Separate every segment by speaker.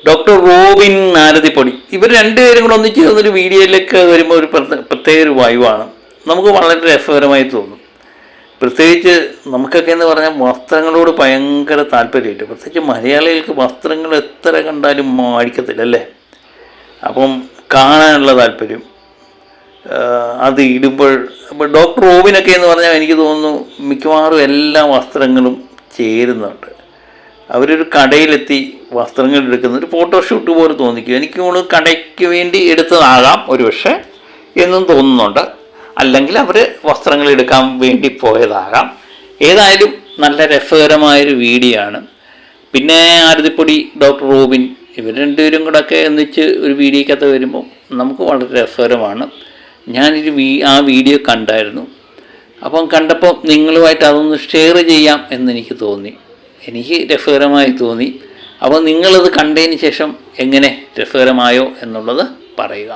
Speaker 1: Doctor Robin നാരതിപ്പൊടി ഇവർ രണ്ടുപേരും കൂടെ ഒന്നിച്ച് ഒരു വീഡിയോയിലേക്ക് വരുമ്പോൾ ഒരു പ്രത്യേക ഒരു വൈവാണ്. നമുക്ക് വളരെ രസകരമായി തോന്നും. പ്രത്യേകിച്ച് നമുക്കൊക്കെ എന്ന് പറഞ്ഞാൽ വസ്ത്രങ്ങളോട് ഭയങ്കര താല്പര്യമില്ല. പ്രത്യേകിച്ച് മലയാളികൾക്ക് വസ്ത്രങ്ങൾ എത്ര കണ്ടാലും മാടിക്കത്തില്ല അല്ലേ. അപ്പം കാണാനുള്ള താല്പര്യം അത് ഇടുമ്പോൾ ഡോക്ടർ റോബിനൊക്കെ എന്ന് പറഞ്ഞാൽ എനിക്ക് തോന്നുന്നു മിക്കവാറും എല്ലാ വസ്ത്രങ്ങളും ചേരുന്നുണ്ട്. അവരൊരു കടയിലെത്തി വസ്ത്രങ്ങൾ എടുക്കുന്ന ഒരു ഫോട്ടോഷൂട്ട് പോലെ തോന്നിക്കും. എനിക്ക് തോന്നുന്നു കടയ്ക്ക് വേണ്ടി എടുത്തതാകാം ഒരു പക്ഷേ എന്നും തോന്നുന്നുണ്ട്. അല്ലെങ്കിൽ അവർ വസ്ത്രങ്ങൾ എടുക്കാൻ വേണ്ടി പോയതാകാം. ഏതായാലും നല്ല രസകരമായൊരു വീഡിയോ ആണ്. പിന്നെ ആരതിപ്പൊടി, ഡോക്ടർ റോബിൻ ഇവർ രണ്ടുപേരും കൂടെ ഒക്കെ ഒന്നിച്ച് ഒരു വീഡിയോക്കകത്ത് വരുമ്പോൾ നമുക്ക് വളരെ രസകരമാണ്. ഞാനൊരു ആ വീഡിയോ കണ്ടായിരുന്നു. അപ്പം കണ്ടപ്പോൾ നിങ്ങളുമായിട്ട് അതൊന്ന് ഷെയർ ചെയ്യാം എന്നെനിക്ക് തോന്നി. എനിക്ക് രസകരമായി തോന്നി. അപ്പോൾ നിങ്ങളത് കണ്ടതിന് ശേഷം എങ്ങനെ രസകരമായോ എന്നുള്ളത് പറയുക.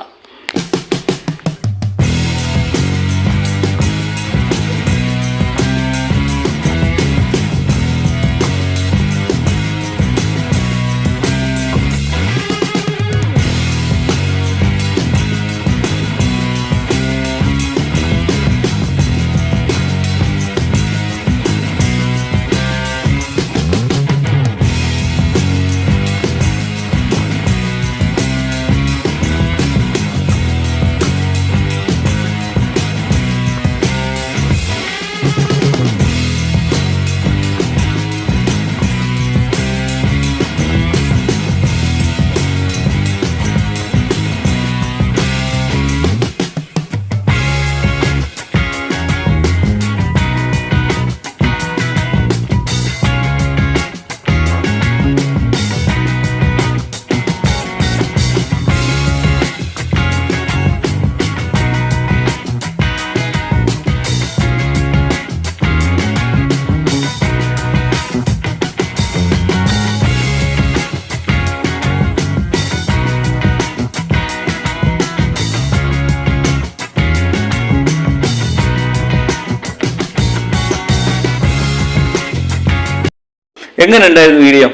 Speaker 1: എങ്ങനെ ഉണ്ടായിരുന്നു വീഡിയോ?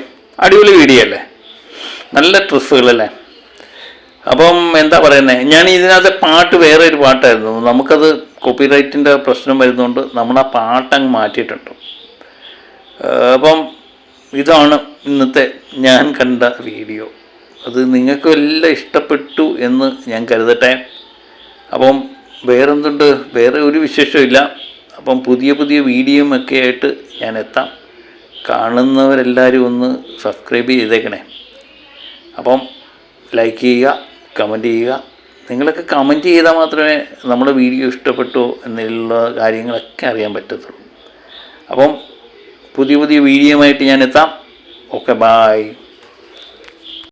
Speaker 1: അടിപൊളി വീഡിയോ അല്ലേ, നല്ല ഡ്രസ്സുകളല്ലേ. അപ്പം എന്താ പറയുന്നത്, ഞാൻ ഇതിനകത്തെ പാട്ട് വേറെ ഒരു പാട്ടായിരുന്നു. നമുക്കത് കോപ്പിറൈറ്റിൻ്റെ പ്രശ്നം വരുന്നതുകൊണ്ട് നമ്മൾ ആ പാട്ടങ്ങ് മാറ്റിയിട്ടുണ്ട്. അപ്പം ഇതാണ് ഇന്നത്തെ ഞാൻ കണ്ട വീഡിയോ. അത് നിങ്ങൾക്ക് എല്ലാം ഇഷ്ടപ്പെട്ടു എന്ന് ഞാൻ കരുതട്ടെ. അപ്പം വേറെന്തുണ്ട്, വേറെ ഒരു വിശേഷമില്ല. അപ്പം പുതിയ പുതിയ വീഡിയോ ഒക്കെ ആയിട്ട് ഞാൻ എത്താം. കാണുന്നവരെല്ലാവരും ഒന്ന് സബ്സ്ക്രൈബ് ചെയ്തേക്കണേ. അപ്പം ലൈക്ക് ചെയ്യുക, കമൻറ്റ് ചെയ്യുക. നിങ്ങളൊക്കെ കമൻറ്റ് ചെയ്താൽ മാത്രമേ നമ്മുടെ വീഡിയോ ഇഷ്ടപ്പെട്ടോ എന്നുള്ള കാര്യങ്ങളൊക്കെ അറിയാൻ പറ്റത്തുള്ളൂ. അപ്പം പുതിയ പുതിയ വീഡിയോയുമായിട്ട് ഞാൻ എത്താം. Okay, bye.